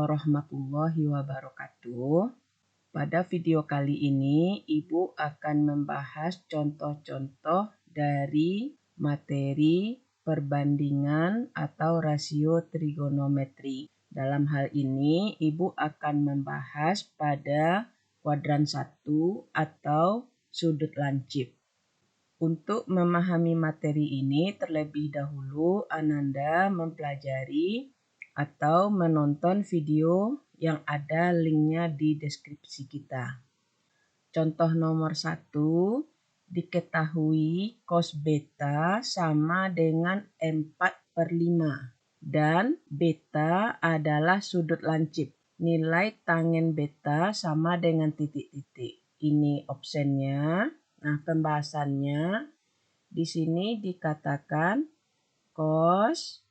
warahmatullahi wabarakatuh. Pada video kali ini, Ibu akan membahas contoh-contoh dari materi perbandingan atau rasio trigonometri. Dalam hal ini, Ibu akan membahas pada kuadran 1 atau sudut lancip. Untuk memahami materi ini, terlebih dahulu Ananda mempelajari atau menonton video yang ada linknya di deskripsi kita. Contoh nomor 1, diketahui cos beta sama dengan 4/5 dan beta adalah sudut lancip. Nilai tangen beta sama dengan titik-titik. Ini opsennya. Nah, pembahasannya di sini dikatakan cos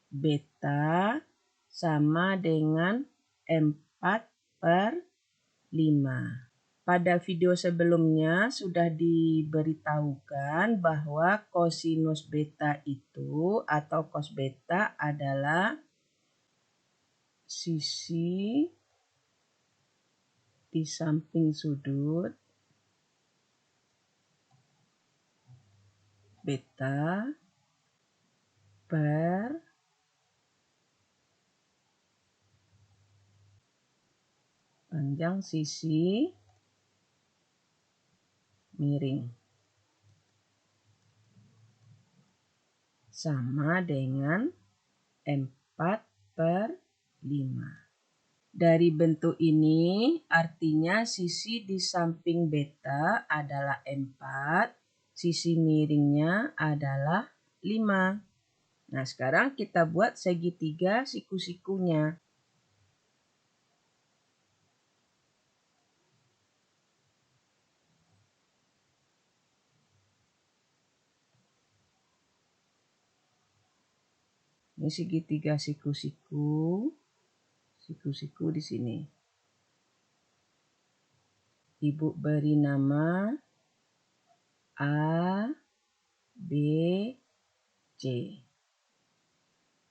beta sama dengan 4/5. Pada video sebelumnya sudah diberitahukan bahwa kosinus beta itu atau cos beta adalah sisi di samping sudut beta per panjang sisi miring sama dengan 4/5. Dari bentuk ini artinya sisi di samping beta adalah 4, sisi miringnya adalah 5. Nah, sekarang kita buat segitiga siku-sikunya. Ini segitiga siku-siku di sini. Ibu beri nama A, B, C.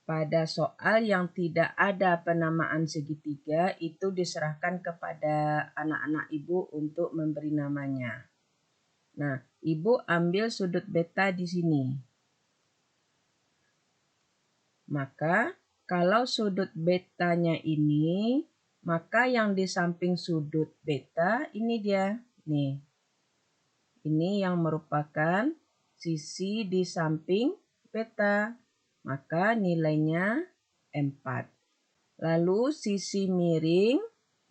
Pada soal yang tidak ada penamaan segitiga, itu diserahkan kepada anak-anak Ibu untuk memberi namanya. Nah, Ibu ambil sudut beta di sini. Maka, kalau sudut betanya ini, maka yang di samping sudut beta ini dia. Nih. Ini yang merupakan sisi di samping beta. Maka nilainya 4. Lalu sisi miring,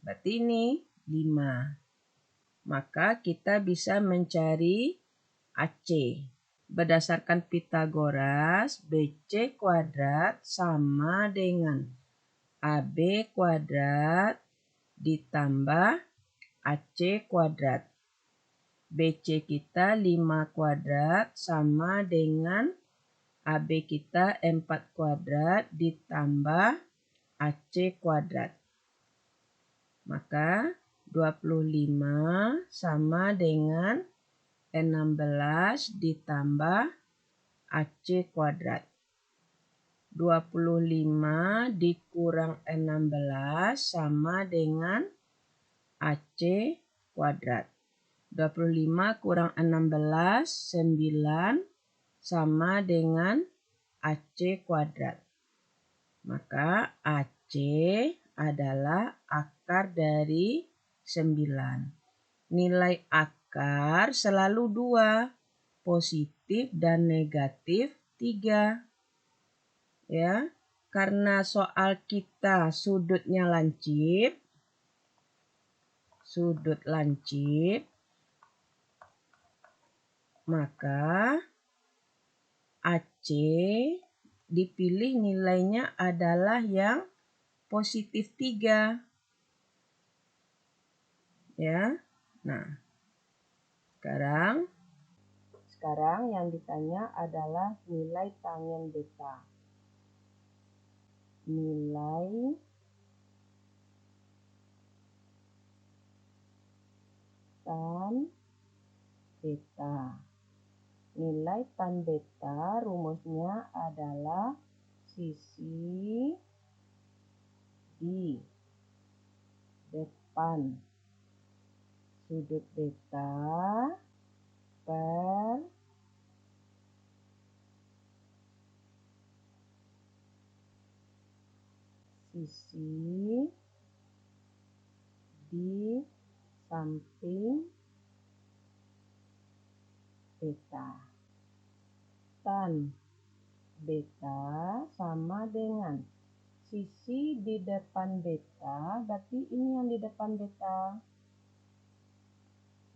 berarti ini 5. Maka kita bisa mencari AC. Berdasarkan Pitagoras, BC kuadrat sama dengan AB kuadrat ditambah AC kuadrat. BC kita 5 kuadrat sama dengan AB kita 4 kuadrat ditambah AC kuadrat. Maka 25 sama dengan 16 ditambah AC kuadrat. 25 dikurang 16 sama dengan AC kuadrat. 25 kurang 16, 9 sama dengan AC kuadrat. Maka AC adalah akar dari 9. Nilai akar selalu 2, positif dan negatif 3. Ya, karena soal kita sudut lancip, maka AC dipilih nilainya adalah yang positif 3. Ya. Nah, sekarang yang ditanya adalah nilai tangen beta. Nilai tan beta. Nilai tan beta rumusnya adalah sisi di depan sudut beta per sisi di samping beta. Tan beta sama dengan sisi di depan beta, berarti ini yang di depan beta.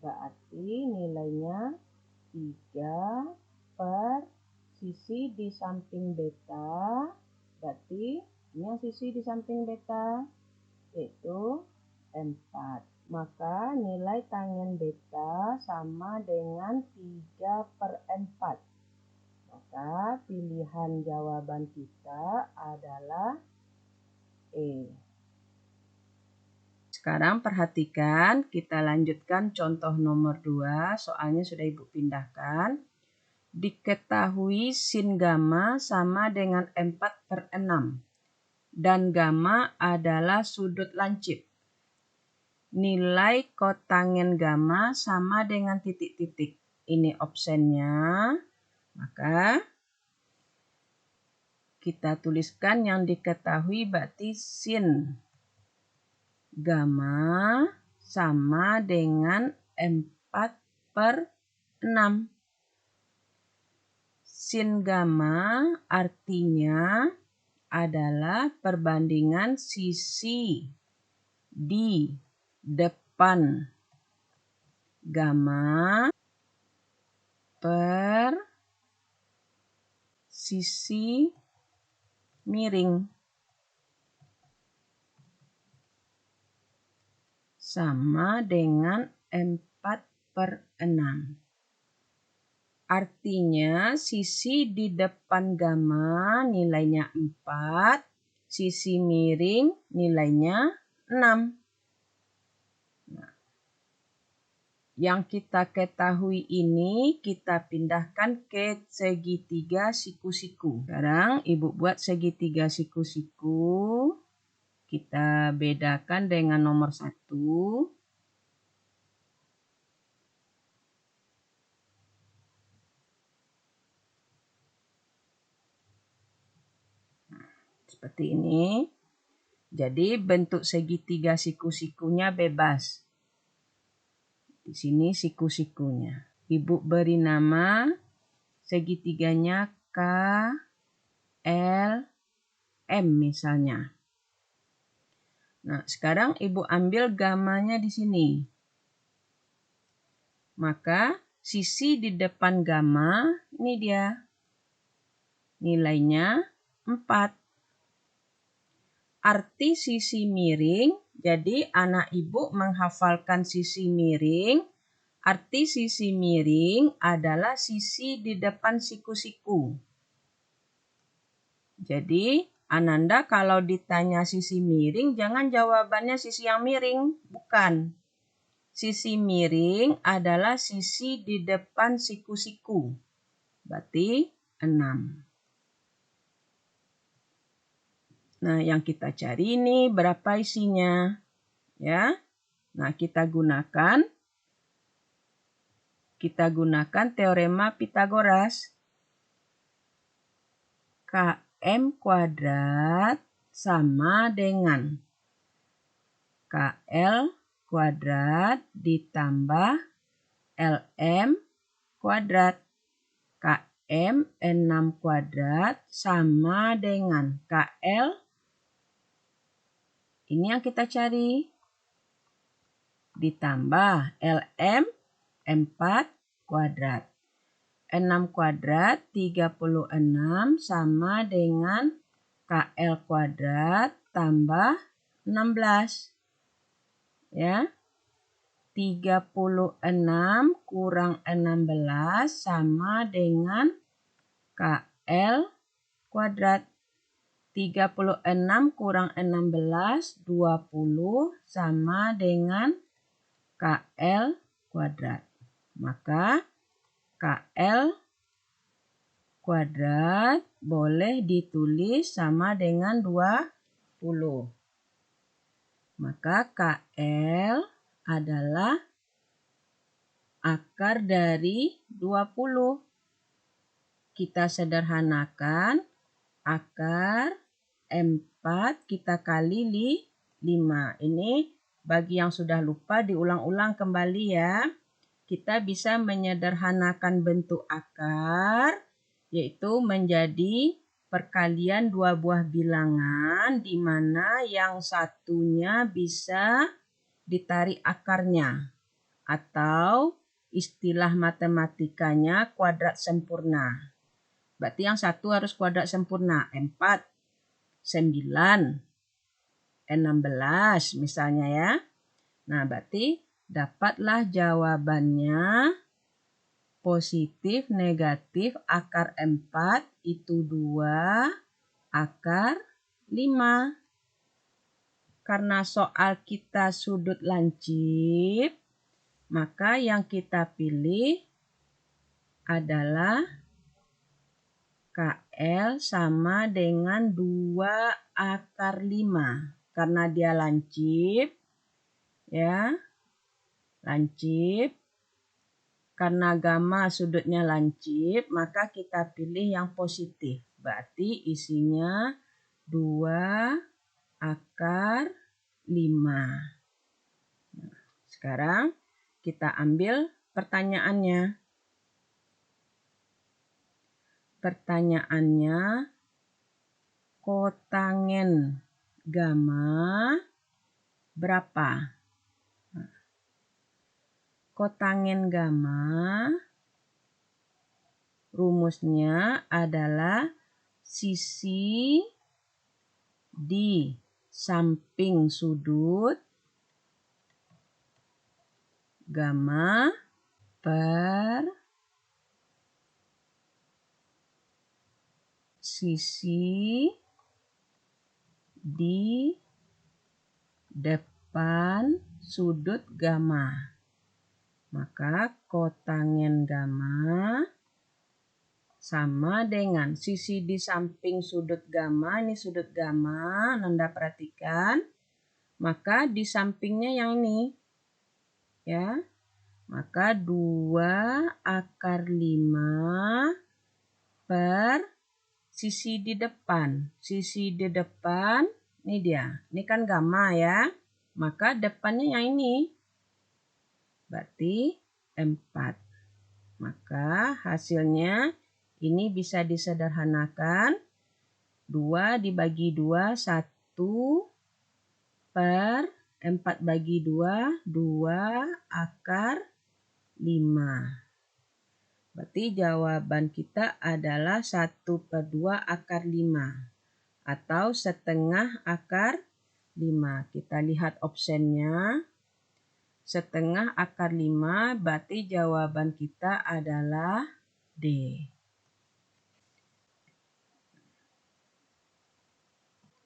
Berarti nilainya 3 per sisi di samping beta, berarti ini yang sisi di samping beta, yaitu 4. Maka nilai tangen beta sama dengan 3 per 4. Maka pilihan jawaban kita adalah E. Sekarang perhatikan, kita lanjutkan contoh nomor 2, soalnya sudah Ibu pindahkan. Diketahui sin gamma sama dengan 4/6 dan gamma adalah sudut lancip. Nilai kotangen gamma sama dengan titik-titik. Ini opsennya. Maka kita tuliskan yang diketahui berarti sin gamma sama dengan 4/6. Sin gamma artinya adalah perbandingan sisi di depan gamma per sisi miring sama dengan 4/6. Artinya sisi di depan gamma nilainya 4, sisi miring nilainya 6. Nah, yang kita ketahui ini kita pindahkan ke segitiga siku-siku. Sekarang Ibu buat segitiga siku-siku. Kita bedakan dengan nomor 1. Seperti ini. Jadi bentuk segitiga siku-sikunya bebas. Di sini siku-sikunya. Ibu beri nama segitiganya K, L, M misalnya. Nah, sekarang Ibu ambil gammanya di sini. Maka sisi di depan gamma, ini dia. Nilainya 4. Arti sisi miring, jadi anak Ibu menghafalkan sisi miring. Arti sisi miring adalah sisi di depan siku-siku. Jadi, Ananda kalau ditanya sisi miring, jangan jawabannya sisi yang miring. Bukan. Sisi miring adalah sisi di depan siku-siku. Berarti 6. Nah, yang kita cari ini berapa isinya? Ya. Nah, kita gunakan teorema Pythagoras. KM kuadrat sama dengan KL kuadrat ditambah LM kuadrat. KM 6 kuadrat sama dengan KL. Ini yang kita cari. Ditambah LM 4 kuadrat. 6 kuadrat 36 sama dengan KL kuadrat tambah 16. Ya. 36 kurang 16 sama dengan KL kuadrat. 36 kurang 16, 20 sama dengan KL kuadrat. Maka KL kuadrat boleh ditulis sama dengan 20. Maka KL adalah akar dari 20. Kita sederhanakan, akar 4 kita kali 5. Ini bagi yang sudah lupa diulang-ulang kembali ya. Kita bisa menyederhanakan bentuk akar, yaitu menjadi perkalian dua buah bilangan di mana yang satunya bisa ditarik akarnya, atau istilah matematikanya kuadrat sempurna. Berarti yang satu harus kuadrat sempurna, 4, 9, 16 misalnya ya. Nah, berarti dapatlah jawabannya positif, negatif, akar 4 itu 2, akar 5. Karena soal kita sudut lancip, maka yang kita pilih adalah KL sama dengan 2 akar 5. Karena dia lancip, ya, lancip. Karena gamma sudutnya lancip, maka kita pilih yang positif. Berarti isinya 2 akar 5. Sekarang kita ambil pertanyaannya. Pertanyaannya, kotangen gamma berapa? Kotangen gamma rumusnya adalah sisi di samping sudut gamma per sisi di depan sudut gamma. Maka kotangen gamma sama dengan sisi di samping sudut gamma. Ini sudut gamma, Nanda perhatikan. Maka di sampingnya yang ini. Ya. Maka 2 akar 5 per sisi di depan. Sisi di depan, ini dia. Ini kan gamma ya. Maka depannya yang ini. Berarti 4. Maka hasilnya ini bisa disederhanakan. 2 dibagi 2, 1 per 4 bagi 2, 2 akar 5. Berarti jawaban kita adalah 1/2 akar 5. Atau setengah akar 5. Kita lihat opsennya. Setengah akar 5, berarti jawaban kita adalah D.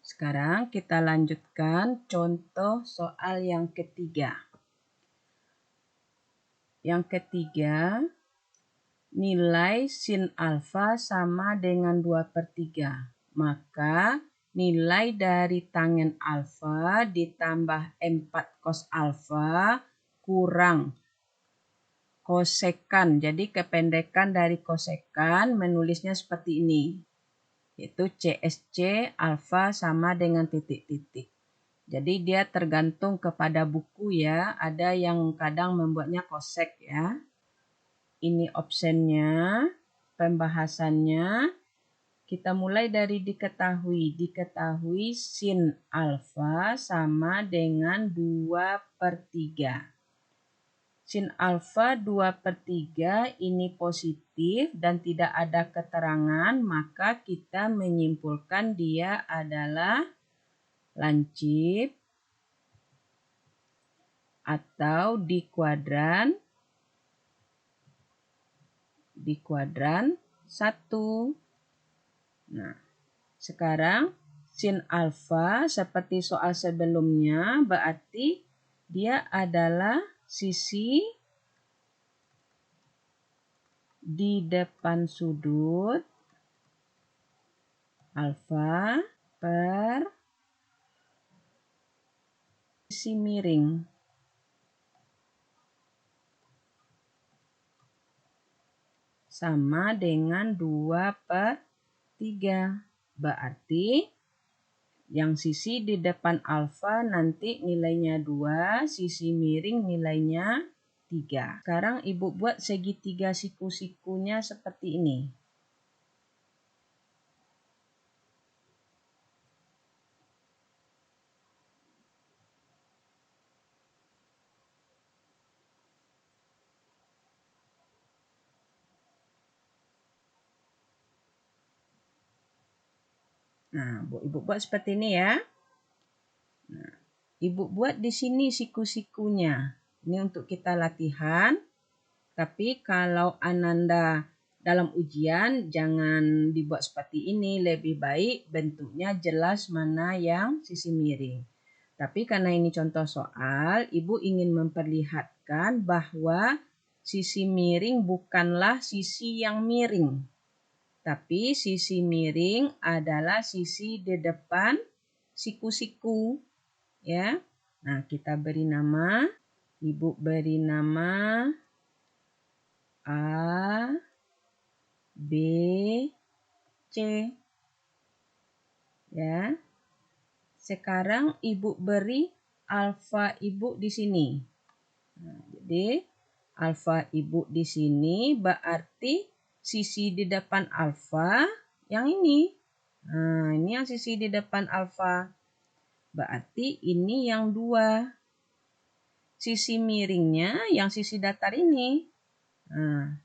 Sekarang kita lanjutkan contoh soal yang ketiga. Yang ketiga, nilai sin alfa sama dengan 2/3. Maka nilai dari tangen alfa ditambah 4 cos alfa kurang kosekan. Jadi kependekan dari kosekan menulisnya seperti ini. Yaitu CSC alfa sama dengan titik-titik. Jadi dia tergantung kepada buku ya. Ada yang kadang membuatnya kosek ya. Ini opsennya, pembahasannya. Kita mulai dari diketahui. Diketahui sin alfa sama dengan 2/3. Sin alfa 2/3 ini positif dan tidak ada keterangan, maka kita menyimpulkan dia adalah lancip atau di kuadran 1. Nah, sekarang sin alfa seperti soal sebelumnya berarti dia adalah sisi di depan sudut alfa per sisi miring. Sama dengan 2/3. Berarti yang sisi di depan alfa nanti nilainya 2, sisi miring nilainya 3. Sekarang Ibu buat segitiga siku-sikunya seperti ini. Nah, Ibu buat seperti ini ya. Nah, Ibu buat di sini siku-sikunya. Ini untuk kita latihan. Tapi kalau Ananda dalam ujian jangan dibuat seperti ini. Lebih baik bentuknya jelas mana yang sisi miring. Tapi karena ini contoh soal, Ibu ingin memperlihatkan bahwa sisi miring bukanlah sisi yang miring. Tapi sisi miring adalah sisi di depan siku-siku. Ya. Nah, kita beri nama. Ibu beri nama A, B, C. Ya. Sekarang Ibu beri alfa Ibu di sini. Nah, jadi alfa Ibu di sini berarti sisi di depan alfa yang ini. Nah, ini yang sisi di depan alfa. Berarti ini yang 2. Sisi miringnya yang sisi datar ini. Nah,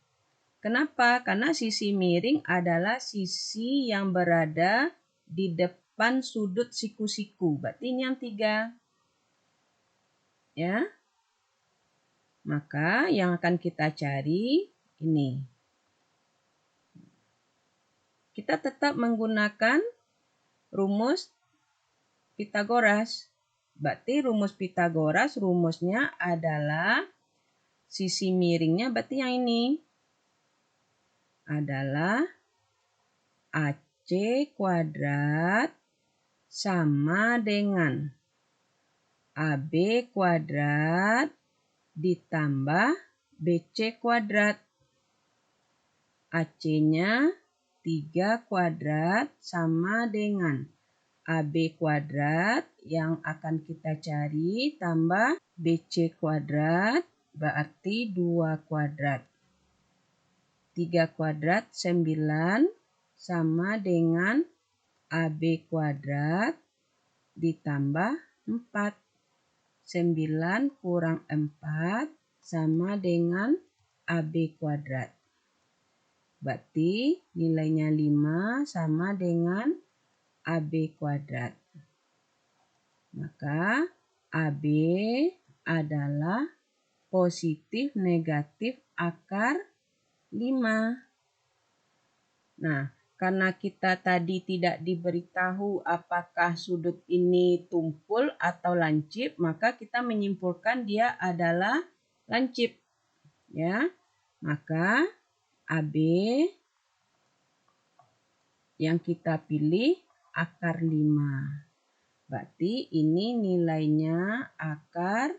kenapa? Karena sisi miring adalah sisi yang berada di depan sudut siku-siku. Berarti ini yang 3. Ya. Maka yang akan kita cari ini. Kita tetap menggunakan rumus Pitagoras. Berarti rumus Pitagoras rumusnya adalah sisi miringnya berarti yang ini. Adalah AC kuadrat sama dengan AB kuadrat ditambah BC kuadrat. AC-nya 3 kuadrat sama dengan AB kuadrat yang akan kita cari tambah BC kuadrat berarti 2 kuadrat. 3 kuadrat 9 sama dengan AB kuadrat ditambah 4. 9 kurang 4 sama dengan AB kuadrat. Berarti nilainya 5 sama dengan AB kuadrat. Maka AB adalah positif negatif akar 5. Nah, karena kita tadi tidak diberitahu apakah sudut ini tumpul atau lancip, maka kita menyimpulkan dia adalah lancip. Ya. Maka AB yang kita pilih akar 5. Berarti ini nilainya akar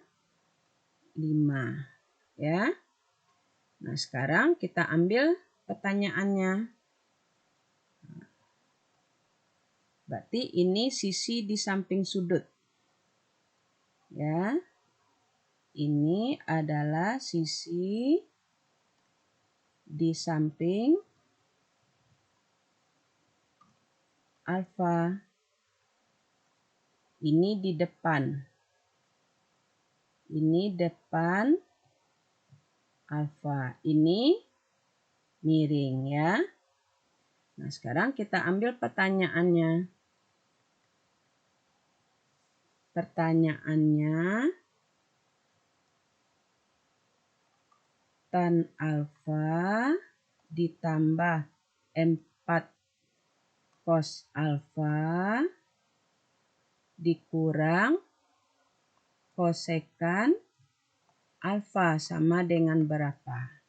5. Ya. Nah, sekarang kita ambil pertanyaannya. Berarti ini sisi di samping sudut. Ya. Ini adalah sisi di samping alfa. Ini di depan. Ini depan alfa. Ini miring ya. Nah, sekarang kita ambil pertanyaannya. Pertanyaannya, tan alfa ditambah 4 cos alfa dikurang kosekan alfa sama dengan berapa?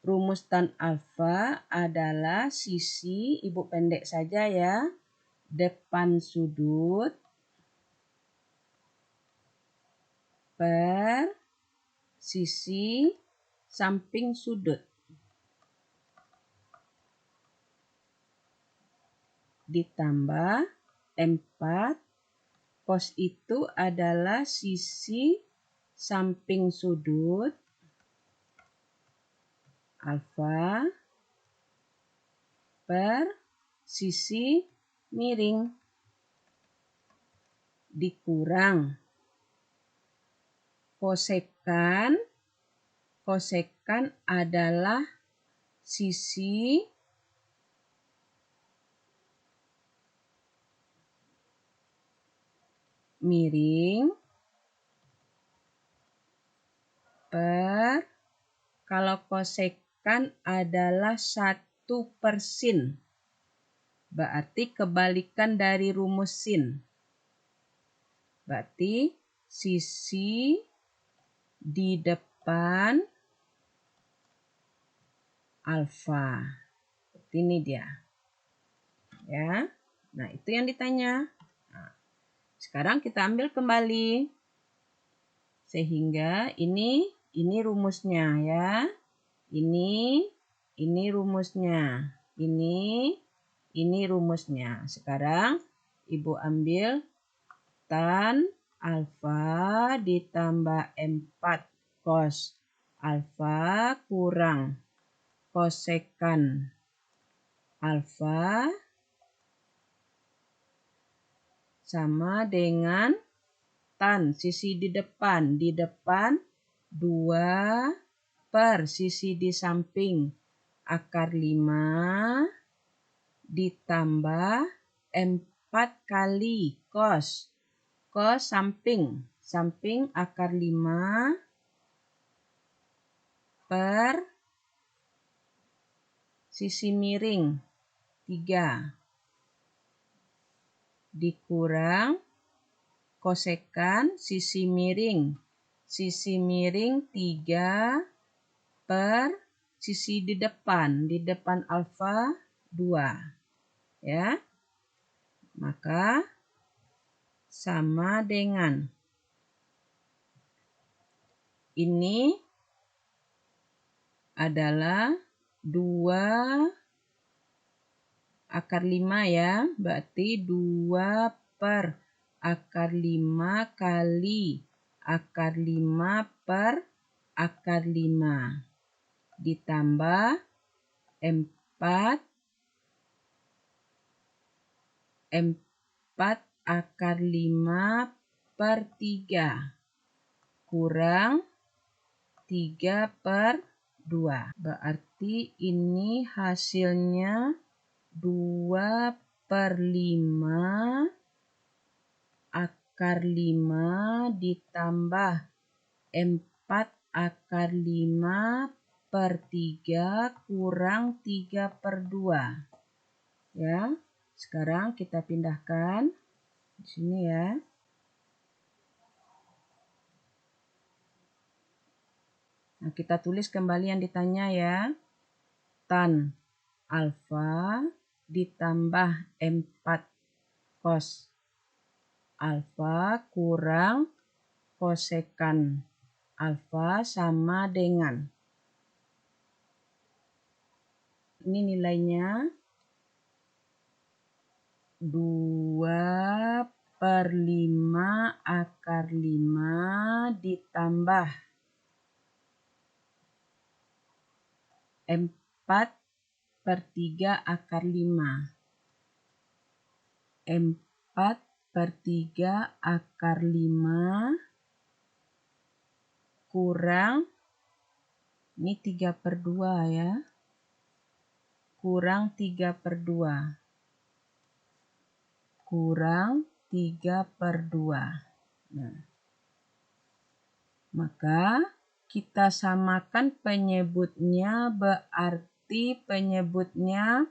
Rumus tan alfa adalah sisi, Ibu pendek saja ya, depan sudut per sisi samping sudut. Ditambah 4, cos itu adalah sisi samping sudut alfa per sisi miring dikurang kosekan. Kosekan adalah sisi miring per, kalau kosekan adalah 1/sin, berarti kebalikan dari rumus sin. Berarti sisi di depan alfa. Ini dia. Ya. Nah, itu yang ditanya. Nah, sekarang kita ambil kembali. Sehingga ini rumusnya ya. Ini rumusnya. Ini rumusnya. Sekarang Ibu ambil tan alfa ditambah 4 cos alfa kurang kosekan alfa sama dengan tan sisi di depan 2 per sisi di samping akar 5 ditambah 4 kali cos samping akar 5 per sisi miring 3 dikurang kosekan sisi miring 3 per sisi di depan alfa 2 ya. Maka sama dengan ini adalah 2 akar 5 ya, berarti 2 per akar 5 kali akar 5 per akar 5 ditambah 4 akar 5 per 3 kurang 3 per 2. Berarti ini hasilnya 2 per 5 akar 5 ditambah 4 akar 5 per 3 kurang 3 per 2. Ya, sekarang kita pindahkan di sini ya. Nah, kita tulis kembali yang ditanya ya. Tan alfa ditambah 4 cos alfa kurang kosekan alfa sama dengan. Ini nilainya 2 per 5 akar 5 ditambah 4 per 3 akar 5. 4 per 3 akar 5 kurang, ini 3 per 2 ya, kurang 3 per 2. Kurang 3 per 2. Nah, maka kita samakan penyebutnya, berarti penyebutnya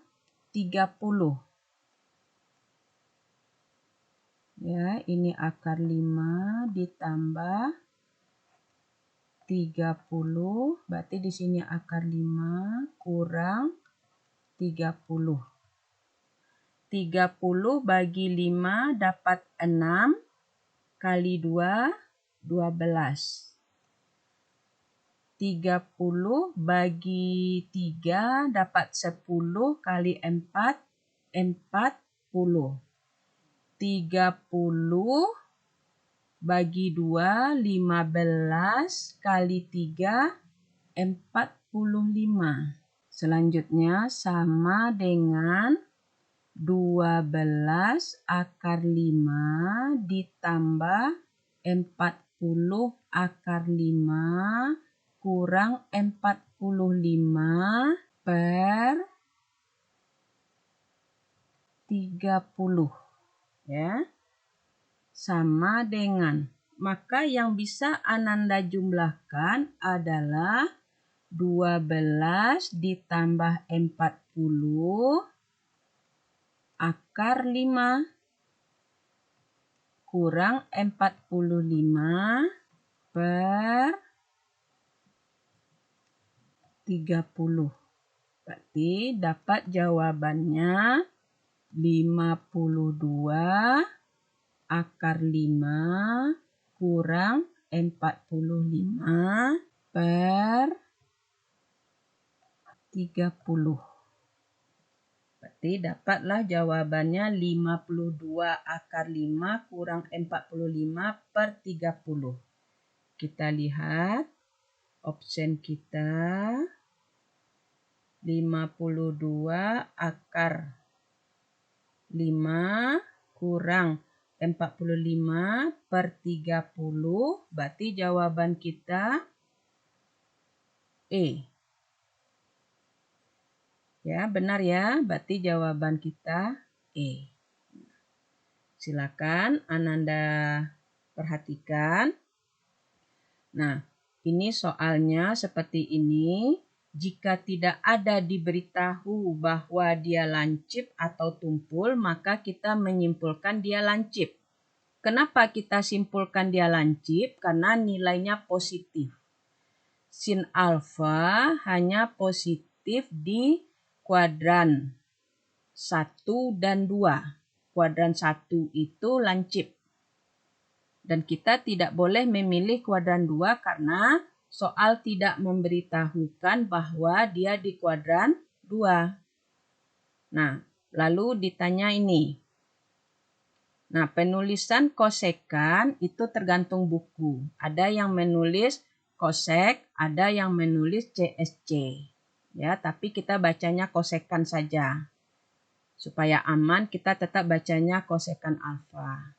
30. Ya, ini akar 5 ditambah 30, berarti di sini akar 5 kurang 30. 30 bagi 5 dapat 6, kali 2, 12. 30 bagi 3 dapat 10, kali 4, 40. 30 bagi 2, 15, kali 3, 45. Selanjutnya sama dengan 12 akar 5 ditambah 40 akar 5 kurang 45 per 30. Ya. Sama dengan, maka yang bisa Ananda jumlahkan adalah 12 ditambah 40 akar 5 kurang 45 per 30. Berarti dapat jawabannya 52 akar 5 kurang 45 per 30. Berarti dapatlah jawabannya 52 akar 5 kurang 45 per 30. Kita lihat option kita. 52 akar 5 kurang 45 per 30. Berarti jawaban kita E. Ya, benar ya. Berarti jawaban kita E. Silakan Ananda perhatikan. Nah, ini soalnya seperti ini. Jika tidak ada diberitahu bahwa dia lancip atau tumpul, maka kita menyimpulkan dia lancip. Kenapa kita simpulkan dia lancip? Karena nilainya positif. Sin alfa hanya positif di kuadran 1 dan 2. Kuadran 1 itu lancip. Dan kita tidak boleh memilih kuadran 2 karena soal tidak memberitahukan bahwa dia di kuadran 2. Nah, lalu ditanya ini. Nah, penulisan kosekan itu tergantung buku. Ada yang menulis kosek, ada yang menulis CSC. Ya, tapi kita bacanya kosekan saja. Supaya aman, kita tetap bacanya kosekan alfa.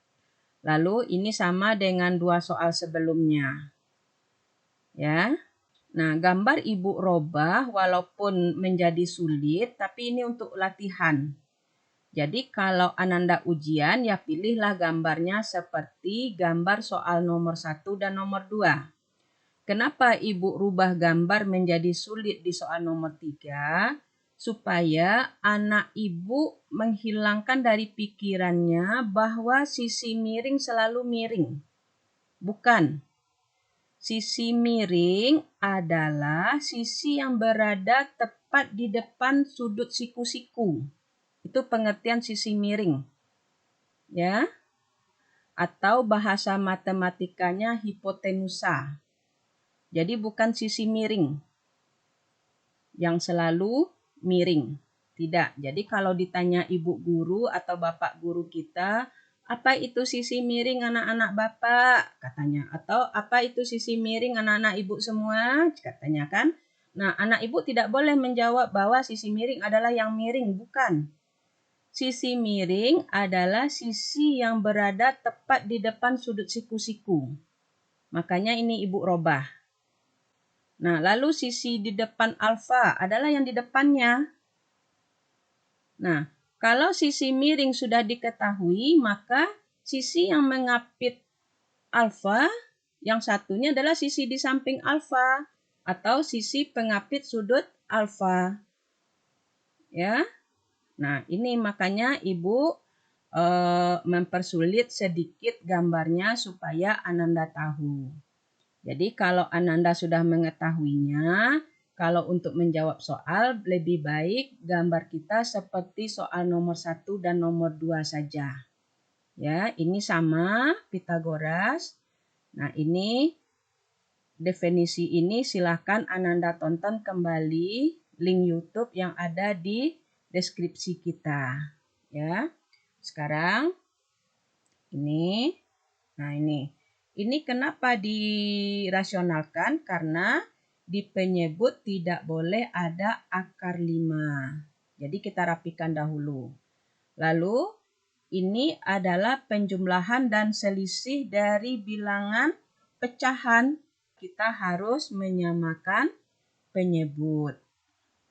Lalu ini sama dengan dua soal sebelumnya. Ya. Nah, gambar Ibu robah walaupun menjadi sulit, tapi ini untuk latihan. Jadi kalau Ananda ujian, ya pilihlah gambarnya seperti gambar soal nomor 1 dan nomor 2. Kenapa Ibu rubah gambar menjadi sulit di soal nomor 3? Supaya anak Ibu menghilangkan dari pikirannya bahwa sisi miring selalu miring. Bukan. Sisi miring adalah sisi yang berada tepat di depan sudut siku-siku. Itu pengertian sisi miring. Ya. Atau bahasa matematikanya hipotenusa. Jadi bukan sisi miring yang selalu miring. Tidak. Jadi kalau ditanya ibu guru atau bapak guru kita, apa itu sisi miring anak-anak bapak? Katanya. Atau apa itu sisi miring anak-anak ibu semua? Katanya kan. Nah, anak ibu tidak boleh menjawab bahwa sisi miring adalah yang miring. Bukan. Sisi miring adalah sisi yang berada tepat di depan sudut siku-siku. Makanya ini ibu robah. Nah, lalu sisi di depan alfa adalah yang di depannya. Nah, kalau sisi miring sudah diketahui, maka sisi yang mengapit alfa, yang satunya adalah sisi di samping alfa, atau sisi pengapit sudut alfa. Ya. Nah, ini makanya Ibu mempersulit sedikit gambarnya supaya Ananda tahu. Jadi kalau Ananda sudah mengetahuinya, Kalau untuk menjawab soal, lebih baik gambar kita seperti soal nomor 1 dan nomor 2 saja. Ya, ini sama Pitagoras. Nah, ini definisi ini silahkan Ananda tonton kembali link YouTube yang ada di deskripsi kita. Ya, sekarang ini, nah ini kenapa dirasionalkan? Karena di penyebut tidak boleh ada akar 5. Jadi kita rapikan dahulu. Lalu ini adalah penjumlahan dan selisih dari bilangan pecahan. Kita harus menyamakan penyebut.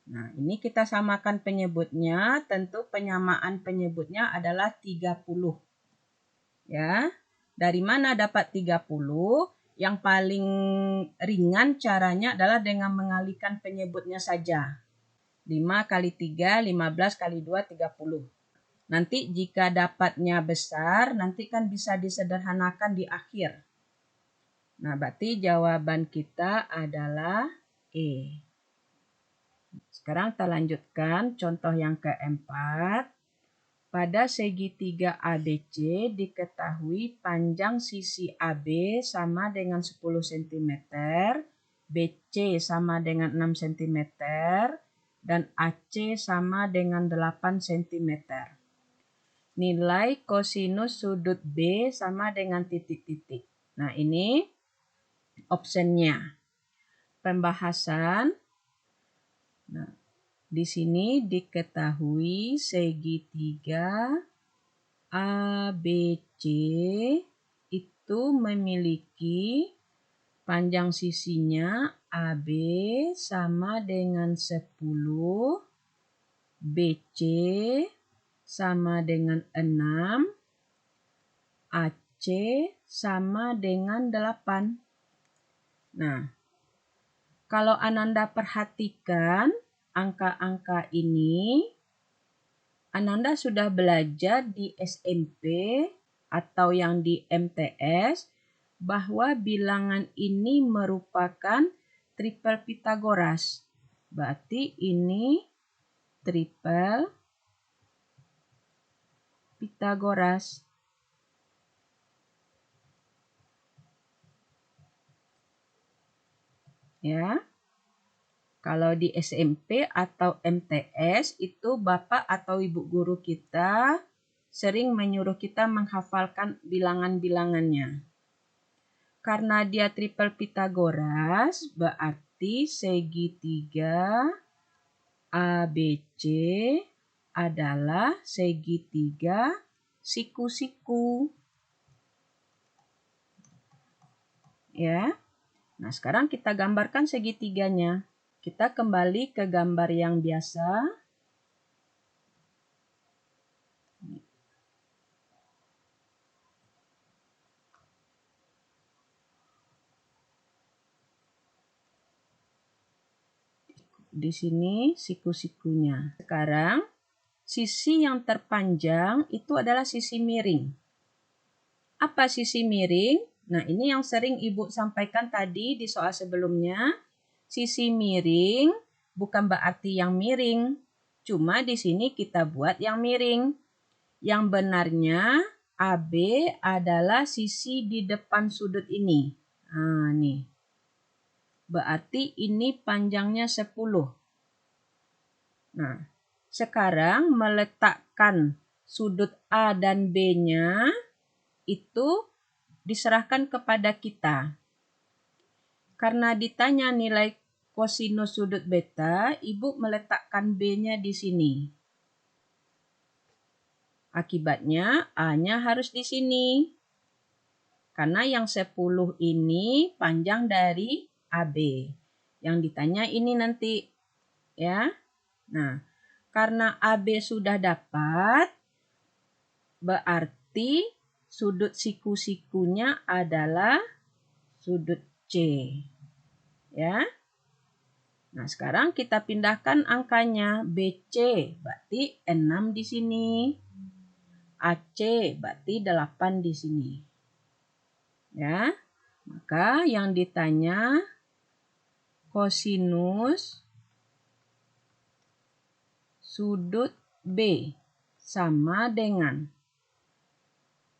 Nah, ini kita samakan penyebutnya. Tentu penyamaan penyebutnya adalah 30. Ya. Dari mana dapat 30? Yang paling ringan caranya adalah dengan mengalihkan penyebutnya saja. 5 kali 3, 15 kali 2, 30. Nanti jika dapatnya besar, nanti kan bisa disederhanakan di akhir. Nah, berarti jawaban kita adalah E. Sekarang kita lanjutkan contoh yang keempat. Pada segitiga ABC diketahui panjang sisi AB sama dengan 10 cm, BC sama dengan 6 cm, dan AC sama dengan 8 cm. Nilai kosinus sudut B sama dengan titik-titik. Nah, ini optionnya. Pembahasan. Nah, di sini diketahui segitiga ABC itu memiliki panjang sisinya AB sama dengan 10, BC sama dengan 6, AC sama dengan 8. Nah, kalau Ananda perhatikan angka-angka ini, Ananda sudah belajar di SMP atau yang di MTS bahwa bilangan ini merupakan triple Pitagoras. Berarti ini triple Pitagoras. Ya. Kalau di SMP atau MTS itu Bapak atau Ibu guru kita sering menyuruh kita menghafalkan bilangan-bilangannya. Karena dia triple Pitagoras, berarti segitiga ABC adalah segitiga siku-siku. Ya. Nah, sekarang kita gambarkan segitiganya. Kita kembali ke gambar yang biasa. Di sini siku-sikunya. Sekarang, sisi yang terpanjang itu adalah sisi miring. Apa sisi miring? Nah, ini yang sering Ibu sampaikan tadi di soal sebelumnya. Sisi miring bukan berarti yang miring. Cuma di sini kita buat yang miring. Yang benarnya AB adalah sisi di depan sudut ini. Nah, nih. Berarti ini panjangnya 10. Nah, sekarang meletakkan sudut A dan B-nya itu diserahkan kepada kita. Karena ditanya nilai kosinus sudut beta, Ibu meletakkan B-nya di sini. Akibatnya A-nya harus di sini. Karena yang 10 ini panjang dari AB. Yang ditanya ini nanti. Ya. Nah, karena AB sudah dapat, berarti sudut siku-sikunya adalah sudut C. Ya. Nah, sekarang kita pindahkan angkanya. BC berarti 6 di sini. AC berarti 8 di sini. Ya. Maka yang ditanya kosinus sudut B sama dengan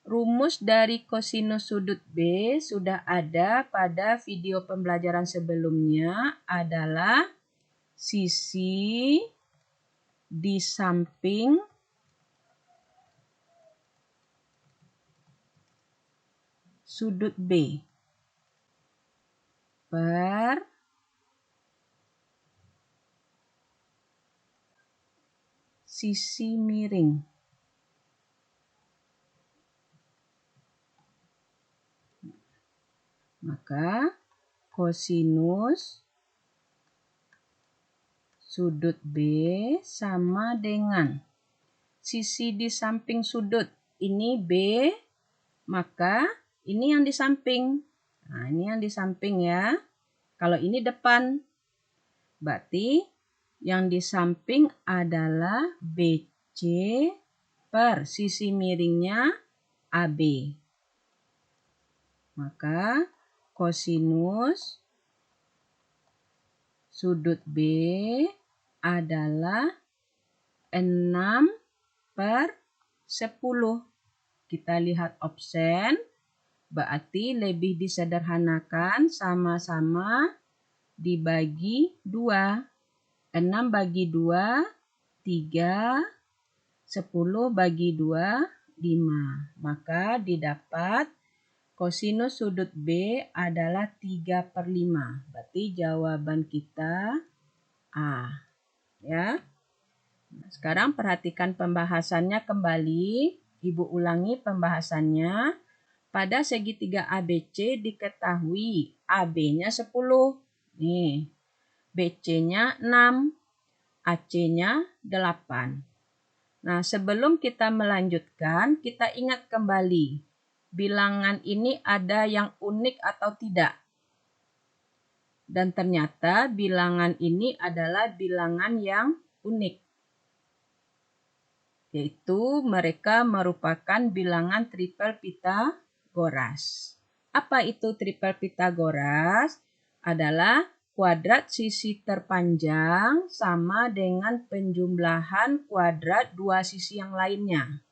rumus dari kosinus sudut B sudah ada pada video pembelajaran sebelumnya adalah sisi di samping sudut B per sisi miring. Maka kosinus sudut B sama dengan sisi di samping sudut. Ini B, maka ini yang di samping. Nah, ini yang di samping ya. Kalau ini depan, berarti yang di samping adalah BC per sisi miringnya AB. Maka kosinus sudut B adalah 6/10. Kita lihat opsen, berarti lebih disederhanakan sama-sama dibagi 2. 6 bagi 2, 3. 10 bagi 2, 5. Maka didapat kosinus sudut B adalah 3/5. Berarti jawaban kita A. Ya. Nah, sekarang perhatikan pembahasannya kembali. Ibu ulangi pembahasannya. Pada segitiga ABC diketahui AB-nya 10. Nih. BC-nya 6. AC-nya 8. Nah, sebelum kita melanjutkan, kita ingat kembali. Bilangan ini ada yang unik atau tidak? Dan ternyata bilangan ini adalah bilangan yang unik. Yaitu mereka merupakan bilangan triple Pythagoras. Apa itu triple Pythagoras? Adalah kuadrat sisi terpanjang sama dengan penjumlahan kuadrat dua sisi yang lainnya.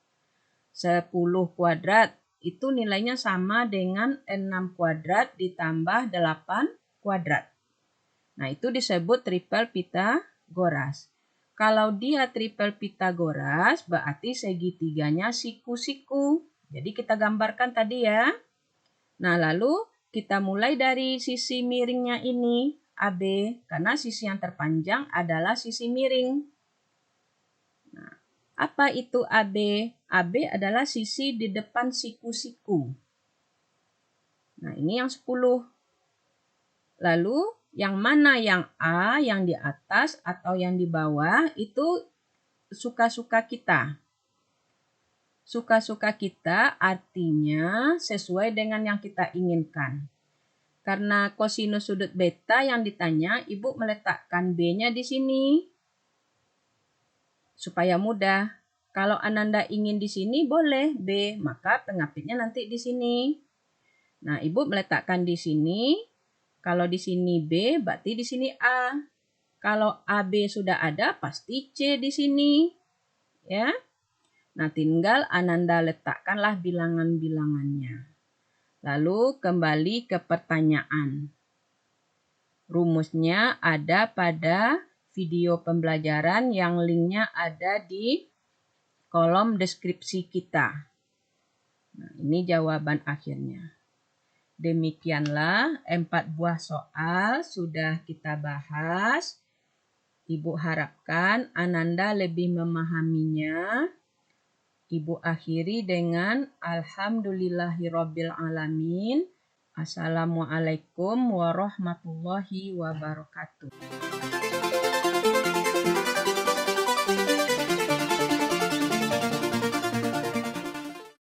10 kuadrat itu nilainya sama dengan 6 kuadrat ditambah 8 kuadrat. Nah, itu disebut triple Pythagoras. Kalau dia triple Pythagoras, berarti segitiganya siku-siku. Jadi kita gambarkan tadi ya. Nah, lalu kita mulai dari sisi miringnya ini, AB. Karena sisi yang terpanjang adalah sisi miring. Nah, apa itu AB? AB adalah sisi di depan siku-siku. Nah, ini yang 10. Lalu, yang mana yang A, yang di atas atau yang di bawah, itu suka-suka kita. Suka-suka kita artinya sesuai dengan yang kita inginkan. Karena kosinus sudut beta yang ditanya, Ibu meletakkan B-nya di sini. Supaya mudah. Kalau Ananda ingin di sini boleh B, maka pengapitnya nanti di sini. Nah, Ibu meletakkan di sini. Kalau di sini B, berarti di sini A. Kalau AB sudah ada, pasti C di sini. Ya. Nah, tinggal Ananda letakkanlah bilangan-bilangannya. Lalu kembali ke pertanyaan. Rumusnya ada pada video pembelajaran yang linknya ada di kolom deskripsi kita. Nah, ini jawaban akhirnya. Demikianlah 4 buah soal sudah kita bahas. Ibu harapkan Ananda lebih memahaminya. Ibu akhiri dengan alhamdulillahirabbil alamin. Assalamualaikum warahmatullahi wabarakatuh.